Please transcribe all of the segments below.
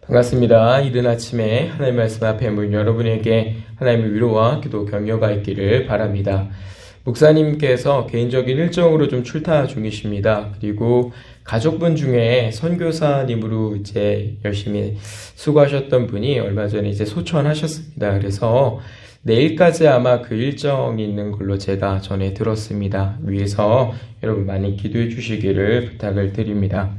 반갑습니다. 이른 아침에 하나님의 말씀 앞에 모인 여러분에게 하나님의 위로와 기도 격려가 있기를 바랍니다. 목사님께서 개인적인 일정으로 좀 출타 중이십니다. 그리고 가족분 중에 선교사님으로 열심히 수고하셨던 분이 얼마 전에 소천하셨습니다. 그래서 내일까지 아마 그 일정이 있는 걸로 제가 전해 들었습니다. 위해서 여러분 많이 기도해 주시기를 부탁을 드립니다.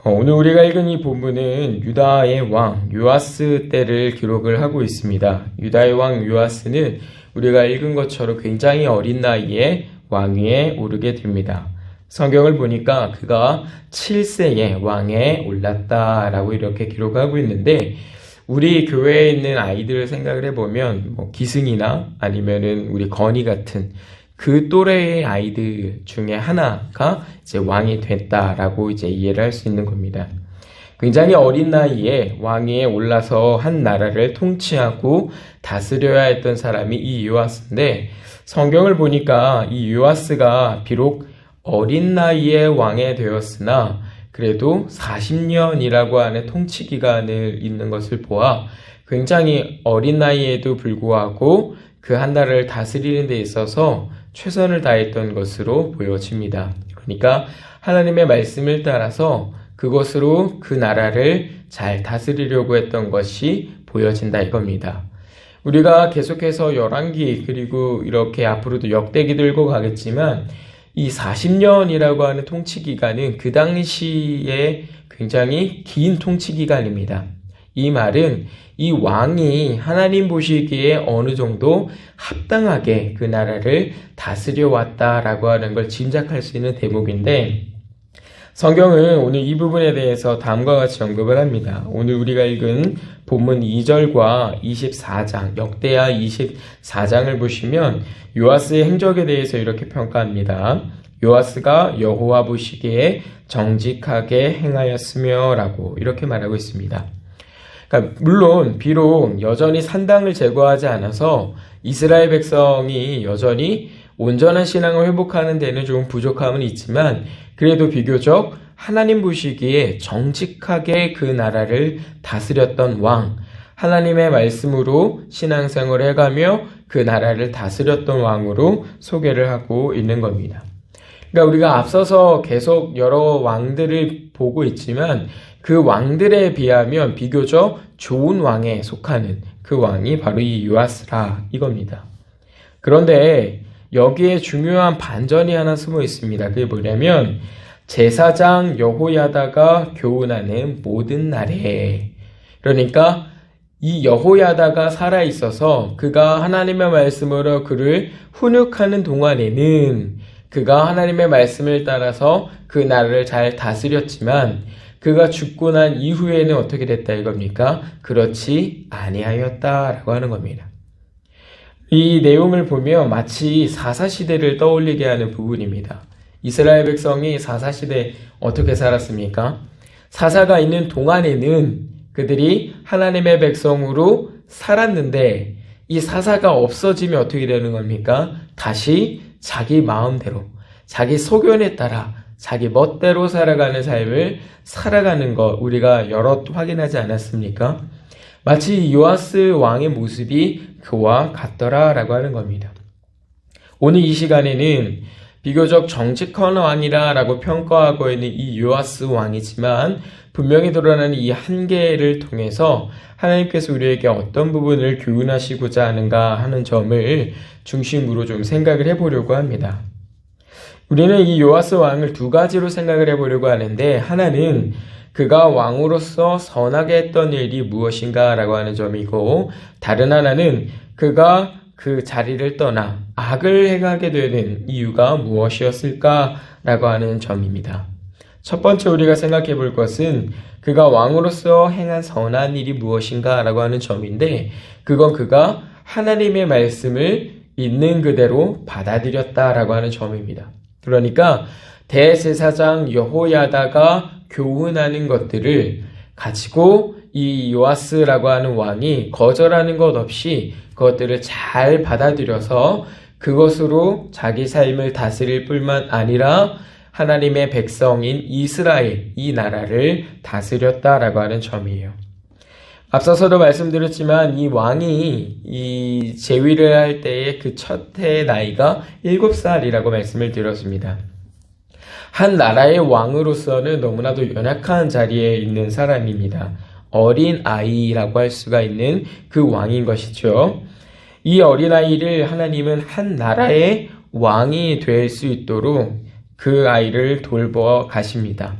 오늘 우리가 읽은 이 본문은 유다의 왕 요아스 때를 기록을 하고 있습니다. 유다의 왕 요아스는 우리가 읽은 것처럼 굉장히 어린 나이에 왕위에 오르게 됩니다. 성경을 보니까 그가 7세에 왕에 올랐다라고 이렇게 기록하고 있는데, 우리 교회에 있는 아이들을 생각을 해보면 기승이나 아니면은 우리 건이 같은 그 또래의 아이들 중에 하나가 왕이 됐다라고 이해를 할 수 있는 겁니다. 굉장히 어린 나이에 왕위에 올라서 한 나라를 통치하고 다스려야 했던 사람이 이 요아스인데, 성경을 보니까 이 요아스가 비록 어린 나이에 왕이 되었으나 그래도 40년이라고 하는 통치 기간을 있는 것을 보아 굉장히 어린 나이에도 불구하고 그 한 나라를 다스리는 데 있어서 최선을 다했던 것으로 보여집니다. 그러니까 하나님의 말씀을 따라서 그것으로 그 나라를 잘 다스리려고 했던 것이 보여진다 이겁니다. 우리가 계속해서 열왕기 그리고 이렇게 앞으로도 역대기도 읽고 가겠지만, 이 40년이라고 하는 통치 기간은 그 당시에 굉장히 긴 통치 기간입니다. 이 말은 이 왕이 하나님 보시기에 어느 정도 합당하게 그 나라를 다스려 왔다라고 하는 걸 짐작할 수 있는 대목인데, 성경은 오늘 이 부분에 대해서 다음과 같이 언급을 합니다. 오늘 우리가 읽은 본문 2절과 24장, 역대하 24장을 보시면 요아스의 행적에 대해서 이렇게 평가합니다. 요아스가 여호와 보시기에 정직하게 행하였으며 라고 이렇게 말하고 있습니다. 그러니까 물론 비록 여전히 산당을 제거하지 않아서 이스라엘 백성이 여전히 온전한 신앙을 회복하는 데는 좀 부족함은 있지만, 그래도 비교적 하나님 보시기에 정직하게 그 나라를 다스렸던 왕, 하나님의 말씀으로 신앙생활을 해가며 그 나라를 다스렸던 왕으로 소개를 하고 있는 겁니다. 그러니까 우리가 앞서서 계속 여러 왕들을 보고 있지만 그 왕들에 비하면 비교적 좋은 왕에 속하는 그 왕이 바로 이 요아스라 이겁니다. 그런데 여기에 중요한 반전이 하나 숨어 있습니다. 그게 뭐냐면, 제사장 여호야다가 교훈하는 모든 날에, 그러니까 이 여호야다가 살아있어서 그가 하나님의 말씀으로 그를 훈육하는 동안에는 그가 하나님의 말씀을 따라서 그 나라를 잘 다스렸지만, 그가 죽고 난 이후에는 어떻게 됐다 이겁니까? 그렇지 아니하였다라고 하는 겁니다. 이 내용을 보면 마치 사사시대를 떠올리게 하는 부분입니다. 이스라엘 백성이 사사시대 어떻게 살았습니까? 사사가 있는 동안에는 그들이 하나님의 백성으로 살았는데, 이 사사가 없어지면 어떻게 되는 겁니까? 다시 자기 마음대로, 자기 소견에 따라 자기 멋대로 살아가는 삶을 살아가는 것, 우리가 여러 확인하지 않았습니까? 마치 요아스 왕의 모습이 그와 같더라라고 하는 겁니다. 오늘 이 시간에는 비교적 정직한 왕이라고 평가하고 있는 이 요아스 왕이지만, 분명히 드러나는 이 한계를 통해서 하나님께서 우리에게 어떤 부분을 교훈하시고자 하는가 하는 점을 중심으로 좀 생각을 해보려고 합니다. 우리는 이 요아스 왕을 두 가지로 생각을 해보려고 하는데, 하나는 그가 왕으로서 선하게 했던 일이 무엇인가 라고 하는 점이고, 다른 하나는 그가 그 자리를 떠나 악을 행하게 되는 이유가 무엇이었을까 라고 하는 점입니다. 첫 번째 우리가 생각해 볼 것은 그가 왕으로서 행한 선한 일이 무엇인가 라고 하는 점인데, 그건 그가 하나님의 말씀을 있는 그대로 받아들였다라고 하는 점입니다. 그러니까 대제사장 여호야다가 교훈하는 것들을 가지고 이 요아스라고 하는 왕이 거절하는 것 없이 그것들을 잘 받아들여서 그것으로 자기 삶을 다스릴 뿐만 아니라 하나님의 백성인 이스라엘, 이 나라를 다스렸다라고 하는 점이에요. 앞서서도 말씀드렸지만 이 왕이 이 재위를 할 때의 그 첫 해의 나이가 7살이라고 말씀을 드렸습니다. 한 나라의 왕으로서는 너무나도 연약한 자리에 있는 사람입니다. 어린 아이라고 할 수가 있는 그 왕인 것이죠. 이 어린아이를 하나님은 한 나라의 왕이 될 수 있도록 그 아이를 돌보아 가십니다.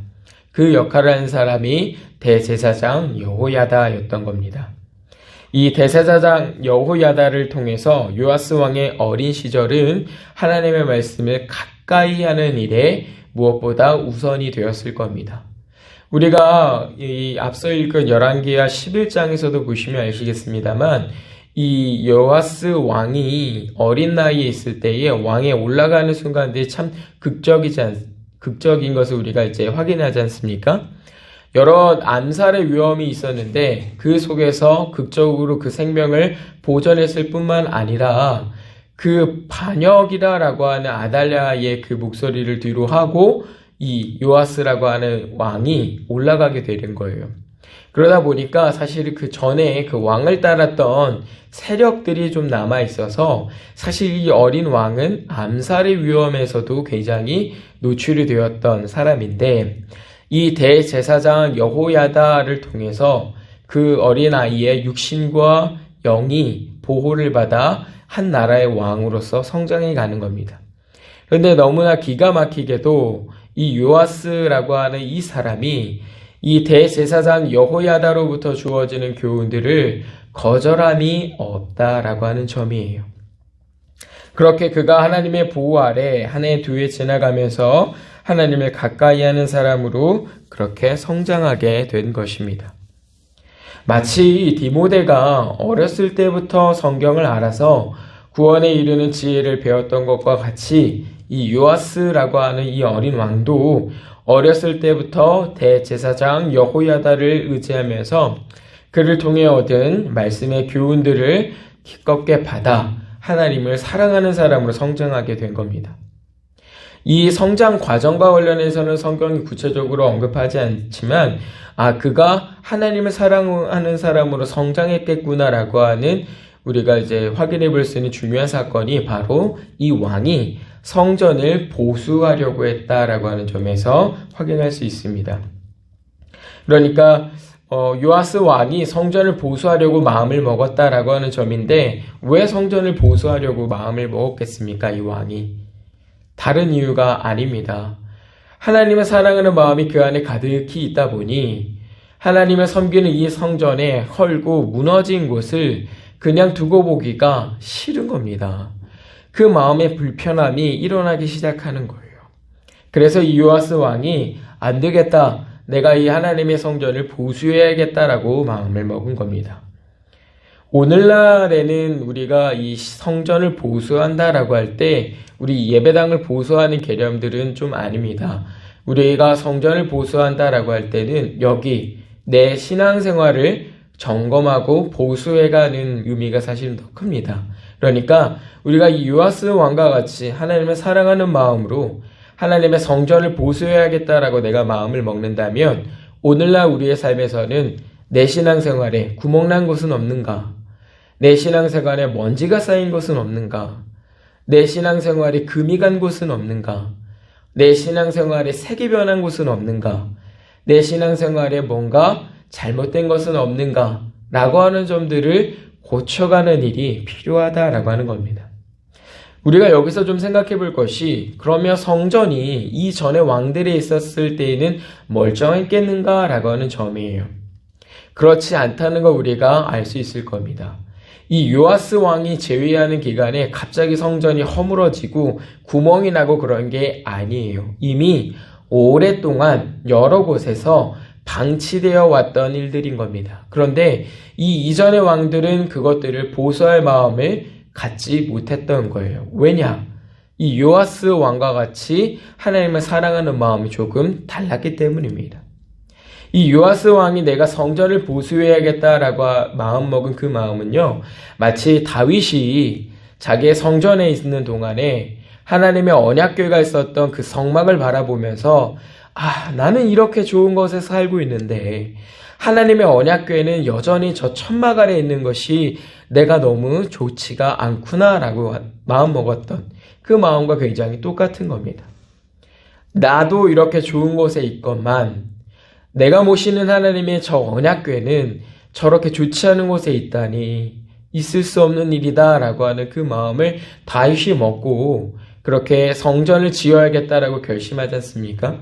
그 역할을 한 사람이 대제사장 여호야다였던 겁니다. 이 대제사장 여호야다를 통해서 요아스 왕의 어린 시절은 하나님의 말씀을 가까이 하는 일에 무엇보다 우선이 되었을 겁니다. 우리가 이 앞서 읽은 열왕기하 11장에서도 보시면 아시겠습니다만 이 요아스 왕이 어린 나이에 있을 때에 왕에 올라가는 순간들이 참 극적인 것을 우리가 이제 확인하지 않습니까? 여러 암살의 위험이 있었는데 그 속에서 극적으로 그 생명을 보존했을 뿐만 아니라 그 반역이라고 하는 아달랴의 그 목소리를 뒤로 하고 이 요아스라고 하는 왕이 올라가게 되는 거예요. 그러다 보니까 사실 그 전에 그 왕을 따랐던 세력들이 좀 남아 있어서 사실 이 어린 왕은 암살의 위험에서도 굉장히 노출이 되었던 사람인데 이 대제사장 여호야다를 통해서 그 어린아이의 육신과 영이 보호를 받아 한 나라의 왕으로서 성장해 가는 겁니다. 그런데 너무나 기가 막히게도 이 요아스라고 하는 이 사람이 이 대제사장 여호야다로부터 주어지는 교훈들을 거절함이 없다라고 하는 점이에요. 그렇게 그가 하나님의 보호 아래 한 해 두 해 지나가면서 하나님을 가까이 하는 사람으로 그렇게 성장하게 된 것입니다. 마치 디모데가 어렸을 때부터 성경을 알아서 구원에 이르는 지혜를 배웠던 것과 같이 이 요아스라고 하는 이 어린 왕도 어렸을 때부터 대제사장 여호야다를 의지하면서 그를 통해 얻은 말씀의 교훈들을 기껍게 받아 하나님을 사랑하는 사람으로 성장하게 된 겁니다. 이 성장 과정과 관련해서는 성경이 구체적으로 언급하지 않지만 그가 하나님을 사랑하는 사람으로 성장했겠구나라고 하는 우리가 이제 확인해 볼 수 있는 중요한 사건이 바로 이 왕이 성전을 보수하려고 했다라고 하는 점에서 확인할 수 있습니다. 그러니까 요아스 왕이 성전을 보수하려고 마음을 먹었다라고 하는 점인데 왜 성전을 보수하려고 마음을 먹었겠습니까? 이 왕이. 다른 이유가 아닙니다. 하나님을 사랑하는 마음이 그 안에 가득히 있다 보니 하나님을 섬기는 이 성전에 헐고 무너진 곳을 그냥 두고 보기가 싫은 겁니다. 그 마음의 불편함이 일어나기 시작하는 거예요. 그래서 이 요아스 왕이 안 되겠다. 내가 이 하나님의 성전을 보수해야겠다라고 마음을 먹은 겁니다. 오늘날에는 우리가 이 성전을 보수한다라고 할 때 우리 예배당을 보수하는 개념들은 좀 아닙니다. 우리가 성전을 보수한다라고 할 때는 여기 내 신앙생활을 점검하고 보수해가는 의미가 사실은 더 큽니다. 그러니까 우리가 이 요아스 왕과 같이 하나님을 사랑하는 마음으로 하나님의 성전을 보수해야겠다라고 내가 마음을 먹는다면 오늘날 우리의 삶에서는 내 신앙생활에 구멍난 곳은 없는가? 내 신앙생활에 먼지가 쌓인 곳은 없는가? 내 신앙생활에 금이 간 곳은 없는가? 내 신앙생활에 색이 변한 곳은 없는가? 내 신앙생활에 뭔가 잘못된 것은 없는가? 라고 하는 점들을 고쳐가는 일이 필요하다라고 하는 겁니다. 우리가 여기서 좀 생각해 볼 것이 그러면 성전이 이전에 왕들이 있었을 때에는 멀쩡했겠는가? 라고 하는 점이에요. 그렇지 않다는 걸 우리가 알 수 있을 겁니다. 이 요아스 왕이 재위하는 기간에 갑자기 성전이 허물어지고 구멍이 나고 그런 게 아니에요. 이미 오랫동안 여러 곳에서 방치되어 왔던 일들인 겁니다. 그런데 이 이전의 왕들은 그것들을 보수할 마음을 갖지 못했던 거예요. 왜냐? 이 요아스 왕과 같이 하나님을 사랑하는 마음이 조금 달랐기 때문입니다. 이 요아스 왕이 내가 성전을 보수해야겠다라고 마음먹은 그 마음은요, 마치 다윗이 자기의 성전에 있는 동안에 하나님의 언약궤가 있었던 그 성막을 바라보면서 나는 이렇게 좋은 곳에 살고 있는데 하나님의 언약궤는 여전히 저 천막 아래 있는 것이 내가 너무 좋지가 않구나라고 마음먹었던 그 마음과 굉장히 똑같은 겁니다. 나도 이렇게 좋은 곳에 있건만 내가 모시는 하나님의 저 언약궤는 저렇게 좋지 않은 곳에 있다니 있을 수 없는 일이다 라고 하는 그 마음을 다시 먹고 그렇게 성전을 지어야겠다라고 결심하지 않습니까?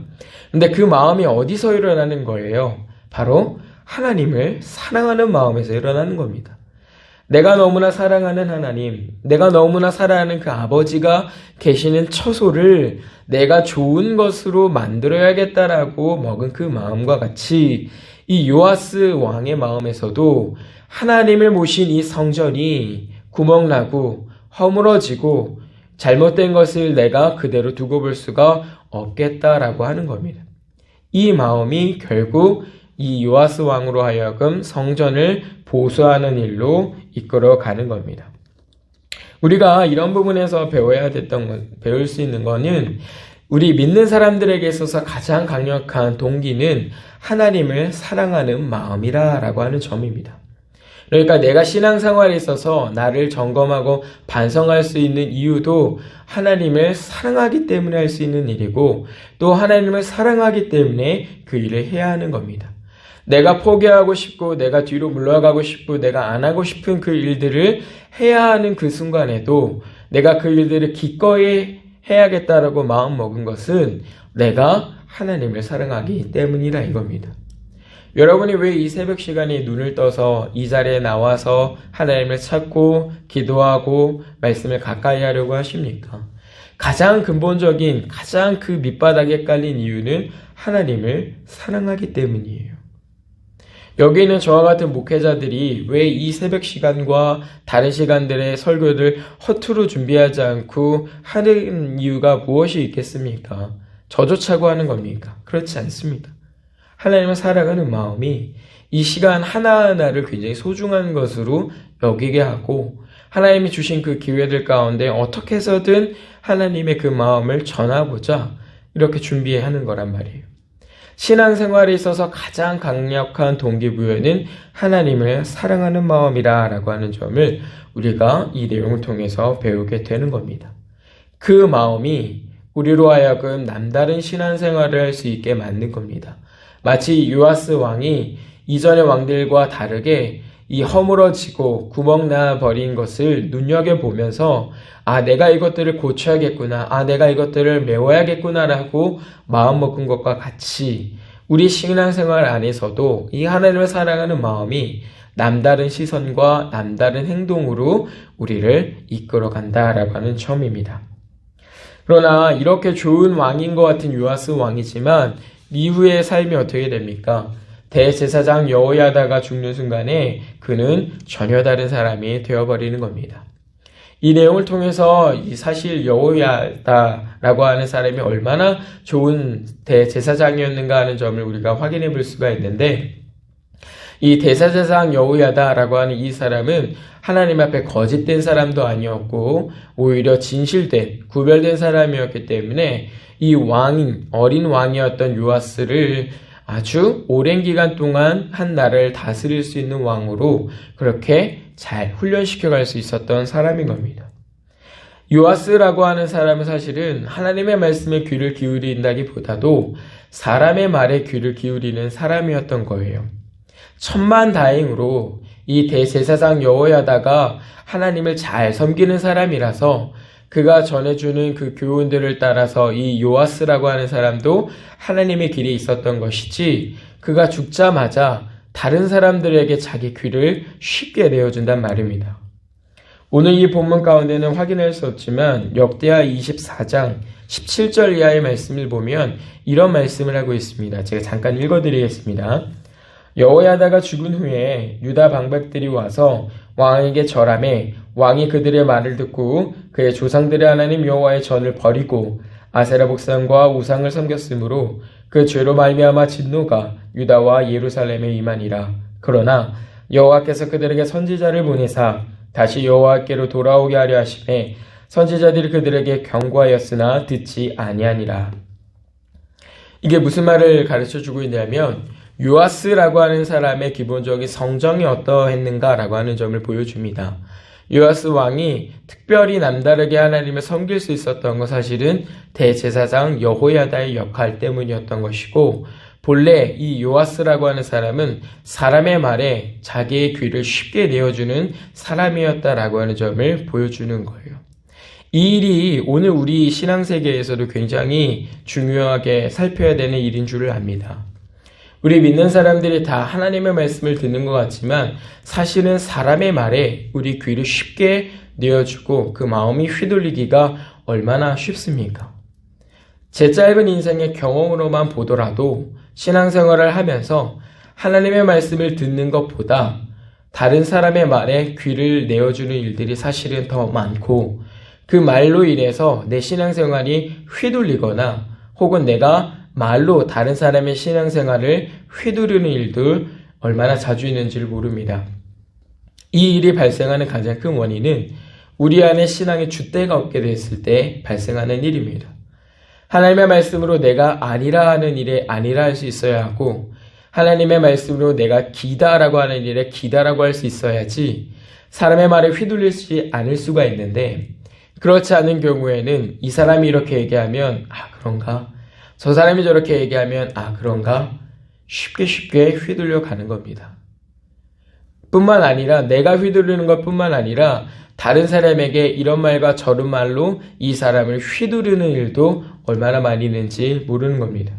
근데 그 마음이 어디서 일어나는 거예요? 바로 하나님을 사랑하는 마음에서 일어나는 겁니다. 내가 너무나 사랑하는 하나님, 내가 너무나 사랑하는 그 아버지가 계시는 처소를 내가 좋은 것으로 만들어야겠다라고 먹은 그 마음과 같이 이 요아스 왕의 마음에서도 하나님을 모신 이 성전이 구멍나고 허물어지고 잘못된 것을 내가 그대로 두고 볼 수가 없겠다라고 하는 겁니다. 이 마음이 결국 이 요아스 왕으로 하여금 성전을 보수하는 일로 이끌어가는 겁니다. 우리가 이런 부분에서 배울 수 있는 거는 우리 믿는 사람들에게 있어서 가장 강력한 동기는 하나님을 사랑하는 마음이라고 하는 점입니다. 그러니까 내가 신앙생활에 있어서 나를 점검하고 반성할 수 있는 이유도 하나님을 사랑하기 때문에 할 수 있는 일이고 또 하나님을 사랑하기 때문에 그 일을 해야 하는 겁니다. 내가 포기하고 싶고 내가 뒤로 물러가고 싶고 내가 안 하고 싶은 그 일들을 해야 하는 그 순간에도 내가 그 일들을 기꺼이 해야겠다라고 마음먹은 것은 내가 하나님을 사랑하기 때문이라 이겁니다. 여러분이 왜 이 새벽 시간에 눈을 떠서 이 자리에 나와서 하나님을 찾고 기도하고 말씀을 가까이 하려고 하십니까? 가장 근본적인 가장 그 밑바닥에 깔린 이유는 하나님을 사랑하기 때문이에요. 여기 있는 저와 같은 목회자들이 왜 이 새벽 시간과 다른 시간들의 설교를 허투루 준비하지 않고 하는 이유가 무엇이 있겠습니까? 저조차고 하는 겁니까? 그렇지 않습니다. 하나님을 사랑하는 마음이 이 시간 하나하나를 굉장히 소중한 것으로 여기게 하고 하나님이 주신 그 기회들 가운데 어떻게 해서든 하나님의 그 마음을 전하고자 이렇게 준비하는 거란 말이에요. 신앙생활에 있어서 가장 강력한 동기부여는 하나님을 사랑하는 마음이라고 하는 점을 우리가 이 내용을 통해서 배우게 되는 겁니다. 그 마음이 우리로 하여금 남다른 신앙생활을 할 수 있게 만든 겁니다. 마치 요아스 왕이 이전의 왕들과 다르게 이 허물어지고 구멍나 버린 것을 눈여겨보면서 내가 이것들을 고쳐야겠구나, 내가 이것들을 메워야겠구나라고 마음먹은 것과 같이 우리 신앙생활 안에서도 이 하나님을 사랑하는 마음이 남다른 시선과 남다른 행동으로 우리를 이끌어간다라고 하는 점입니다. 그러나 이렇게 좋은 왕인 것 같은 요아스 왕이지만 이후의 삶이 어떻게 됩니까? 대제사장 여호야다가 죽는 순간에 그는 전혀 다른 사람이 되어버리는 겁니다. 이 내용을 통해서 사실 여호야다라고 하는 사람이 얼마나 좋은 대제사장이었는가 하는 점을 우리가 확인해 볼 수가 있는데 이 대제사장 여호야다라고 하는 이 사람은 하나님 앞에 거짓된 사람도 아니었고 오히려 진실된 구별된 사람이었기 때문에 이 어린 왕이었던 요아스를 아주 오랜 기간 동안 한 나라를 다스릴 수 있는 왕으로 그렇게 잘 훈련시켜갈 수 있었던 사람인 겁니다. 요아스라고 하는 사람은 사실은 하나님의 말씀에 귀를 기울인다기보다도 사람의 말에 귀를 기울이는 사람이었던 거예요. 천만다행으로 이 대제사장 여호야다가 하나님을 잘 섬기는 사람이라서 그가 전해주는 그 교훈들을 따라서 이 요아스라고 하는 사람도 하나님의 길이 있었던 것이지 그가 죽자마자 다른 사람들에게 자기 귀를 쉽게 내어준단 말입니다. 오늘 이 본문 가운데는 확인할 수 없지만 역대하 24장 17절 이하의 말씀을 보면 이런 말씀을 하고 있습니다. 제가 잠깐 읽어드리겠습니다. 여호야다가 죽은 후에 유다 방백들이 와서 왕에게 절하매 왕이 그들의 말을 듣고 그의 조상들의 하나님 여호와의 전을 버리고 아세라 복상과 우상을 섬겼으므로 그 죄로 말미암아 진노가 유다와 예루살렘에 임하니라. 그러나 여호와께서 그들에게 선지자를 보내사 다시 여호와께로 돌아오게 하려 하시매 선지자들이 그들에게 경고하였으나 듣지 아니하니라. 이게 무슨 말을 가르쳐주고 있냐면 요아스라고 하는 사람의 기본적인 성정이 어떠했는가라고 하는 점을 보여줍니다. 요아스 왕이 특별히 남다르게 하나님을 섬길 수 있었던 건 사실은 대제사장 여호야다의 역할 때문이었던 것이고, 본래 이 요아스라고 하는 사람은 사람의 말에 자기의 귀를 쉽게 내어주는 사람이었다라고 하는 점을 보여주는 거예요. 이 일이 오늘 우리 신앙세계에서도 굉장히 중요하게 살펴야 되는 일인 줄을 압니다. 우리 믿는 사람들이 다 하나님의 말씀을 듣는 것 같지만 사실은 사람의 말에 우리 귀를 쉽게 내어주고 그 마음이 휘둘리기가 얼마나 쉽습니까? 제 짧은 인생의 경험으로만 보더라도 신앙생활을 하면서 하나님의 말씀을 듣는 것보다 다른 사람의 말에 귀를 내어주는 일들이 사실은 더 많고, 그 말로 인해서 내 신앙생활이 휘둘리거나 혹은 내가 말로 다른 사람의 신앙생활을 휘두르는 일도 얼마나 자주 있는지를 모릅니다. 이 일이 발생하는 가장 큰 원인은 우리 안에 신앙의 줏대가 없게 됐을 때 발생하는 일입니다. 하나님의 말씀으로 내가 아니라 하는 일에 아니라 할 수 있어야 하고, 하나님의 말씀으로 내가 기다라고 하는 일에 기다라고 할 수 있어야지 사람의 말에 휘둘리지 않을 수가 있는데, 그렇지 않은 경우에는 이 사람이 이렇게 얘기하면 그런가? 저 사람이 저렇게 얘기하면 그런가? 쉽게 휘둘려 가는 겁니다. 뿐만 아니라 내가 휘두르는 것 뿐만 아니라 다른 사람에게 이런 말과 저런 말로 이 사람을 휘두르는 일도 얼마나 많이 있는지 모르는 겁니다.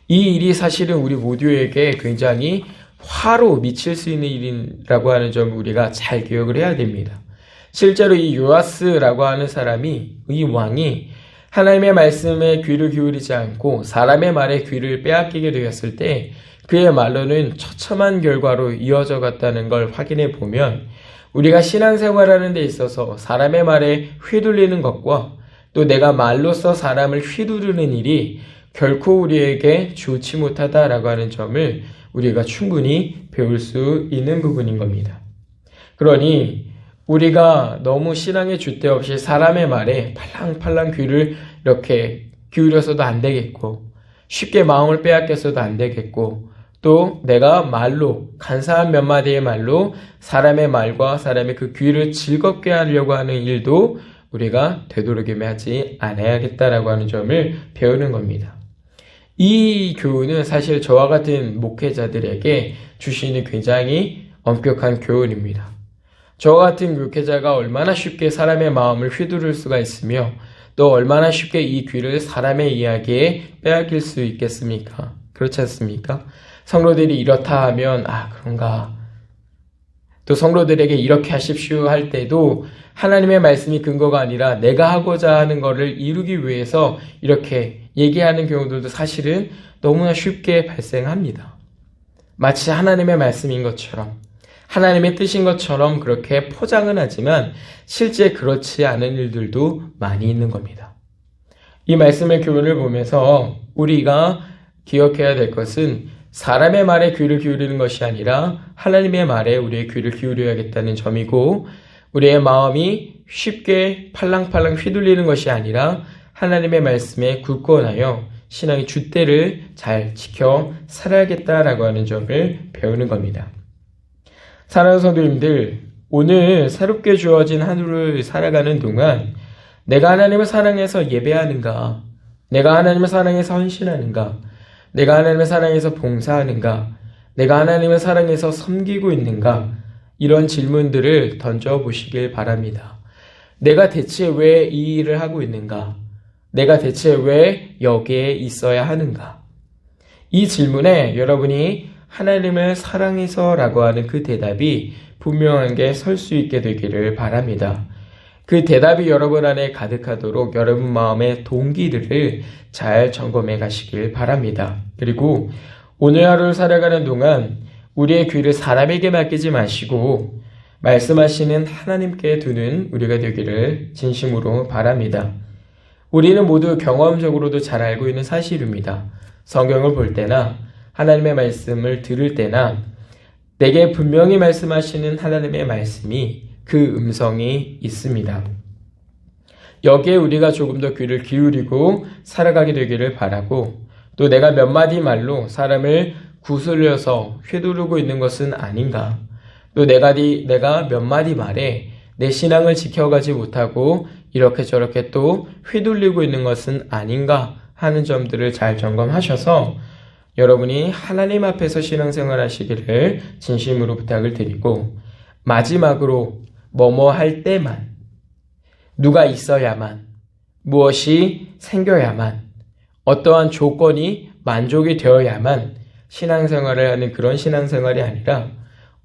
이 일이 사실은 우리 모두에게 굉장히 화로 미칠 수 있는 일이라고 하는 점을 우리가 잘 기억을 해야 됩니다. 실제로 이 요아스라고 하는 사람이, 이 왕이 하나님의 말씀에 귀를 기울이지 않고 사람의 말에 귀를 빼앗기게 되었을 때 그의 말로는 처참한 결과로 이어져 갔다는 걸 확인해 보면, 우리가 신앙생활하는 데 있어서 사람의 말에 휘둘리는 것과 또 내가 말로써 사람을 휘두르는 일이 결코 우리에게 좋지 못하다라고 하는 점을 우리가 충분히 배울 수 있는 부분인 겁니다. 그러니 우리가 너무 신앙의 줏대 없이 사람의 말에 팔랑팔랑 귀를 이렇게 기울여서도 안 되겠고, 쉽게 마음을 빼앗겨서도 안 되겠고, 또 내가 말로, 간사한 몇 마디의 말로 사람의 말과 사람의 그 귀를 즐겁게 하려고 하는 일도 우리가 되도록이면 하지 않아야겠다라고 하는 점을 배우는 겁니다. 이 교훈은 사실 저와 같은 목회자들에게 주시는 굉장히 엄격한 교훈입니다. 저와 같은 목회자가 얼마나 쉽게 사람의 마음을 휘두를 수가 있으며 또 얼마나 쉽게 이 귀를 사람의 이야기에 빼앗길 수 있겠습니까? 그렇지 않습니까? 성도들이 이렇다 하면 그런가? 또 성도들에게 이렇게 하십시오 할 때도 하나님의 말씀이 근거가 아니라 내가 하고자 하는 것을 이루기 위해서 이렇게 얘기하는 경우들도 사실은 너무나 쉽게 발생합니다. 마치 하나님의 말씀인 것처럼, 하나님의 뜻인 것처럼 그렇게 포장은 하지만 실제 그렇지 않은 일들도 많이 있는 겁니다. 이 말씀의 교훈을 보면서 우리가 기억해야 될 것은 사람의 말에 귀를 기울이는 것이 아니라 하나님의 말에 우리의 귀를 기울여야겠다는 점이고, 우리의 마음이 쉽게 팔랑팔랑 휘둘리는 것이 아니라 하나님의 말씀에 굳건하여 신앙의 줏대를 잘 지켜 살아야겠다라고 하는 점을 배우는 겁니다. 사랑하는 성도님들, 오늘 새롭게 주어진 하루를 살아가는 동안 내가 하나님을 사랑해서 예배하는가? 내가 하나님을 사랑해서 헌신하는가? 내가 하나님을 사랑해서 봉사하는가? 내가 하나님을 사랑해서 섬기고 있는가? 이런 질문들을 던져보시길 바랍니다. 내가 대체 왜 이 일을 하고 있는가? 내가 대체 왜 여기에 있어야 하는가? 이 질문에 여러분이 하나님을 사랑해서라고 하는 그 대답이 분명하게 설 수 있게 되기를 바랍니다. 그 대답이 여러분 안에 가득하도록 여러분 마음의 동기들을 잘 점검해 가시길 바랍니다. 그리고 오늘 하루를 살아가는 동안 우리의 귀를 사람에게 맡기지 마시고 말씀하시는 하나님께 두는 우리가 되기를 진심으로 바랍니다. 우리는 모두 경험적으로도 잘 알고 있는 사실입니다. 성경을 볼 때나 하나님의 말씀을 들을 때나 내게 분명히 말씀하시는 하나님의 말씀이 그 음성이 있습니다. 여기에 우리가 조금 더 귀를 기울이고 살아가게 되기를 바라고, 또 내가 몇 마디 말로 사람을 구슬려서 휘두르고 있는 것은 아닌가, 또 내가 몇 마디 말에 내 신앙을 지켜가지 못하고 이렇게 저렇게 또 휘둘리고 있는 것은 아닌가 하는 점들을 잘 점검하셔서 여러분이 하나님 앞에서 신앙생활 하시기를 진심으로 부탁을 드리고, 마지막으로 뭐뭐 할 때만, 누가 있어야만, 무엇이 생겨야만, 어떠한 조건이 만족이 되어야만 신앙생활을 하는 그런 신앙생활이 아니라,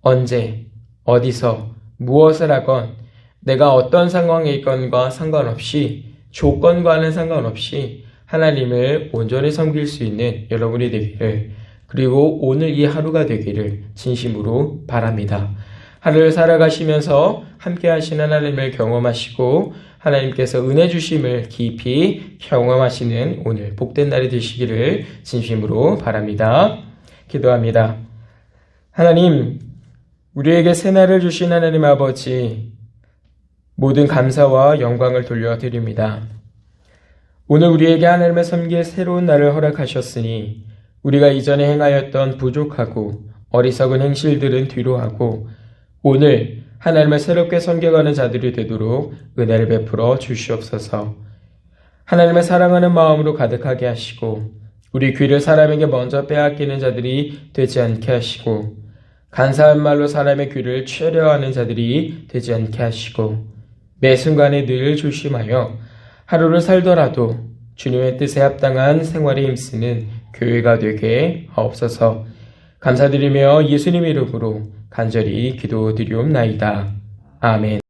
언제, 어디서, 무엇을 하건 내가 어떤 상황에 있건과 상관없이, 조건과는 상관없이 하나님을 온전히 섬길 수 있는 여러분이 되기를, 그리고 오늘 이 하루가 되기를 진심으로 바랍니다. 하루를 살아가시면서 함께 하신 하나님을 경험하시고 하나님께서 은혜 주심을 깊이 경험하시는 오늘 복된 날이 되시기를 진심으로 바랍니다. 기도합니다. 하나님, 우리에게 새날을 주신 하나님 아버지, 모든 감사와 영광을 돌려드립니다. 오늘 우리에게 하나님의 섬기의 새로운 날을 허락하셨으니 우리가 이전에 행하였던 부족하고 어리석은 행실들은 뒤로하고 오늘 하나님을 새롭게 섬겨가는 자들이 되도록 은혜를 베풀어 주시옵소서. 하나님을 사랑하는 마음으로 가득하게 하시고 우리 귀를 사람에게 먼저 빼앗기는 자들이 되지 않게 하시고 간사한 말로 사람의 귀를 취하려하는 자들이 되지 않게 하시고 매 순간에 늘 조심하여 하루를 살더라도 주님의 뜻에 합당한 생활에 힘쓰는 교회가 되게 하옵소서. 감사드리며 예수님 이름으로 간절히 기도드리옵나이다. 아멘.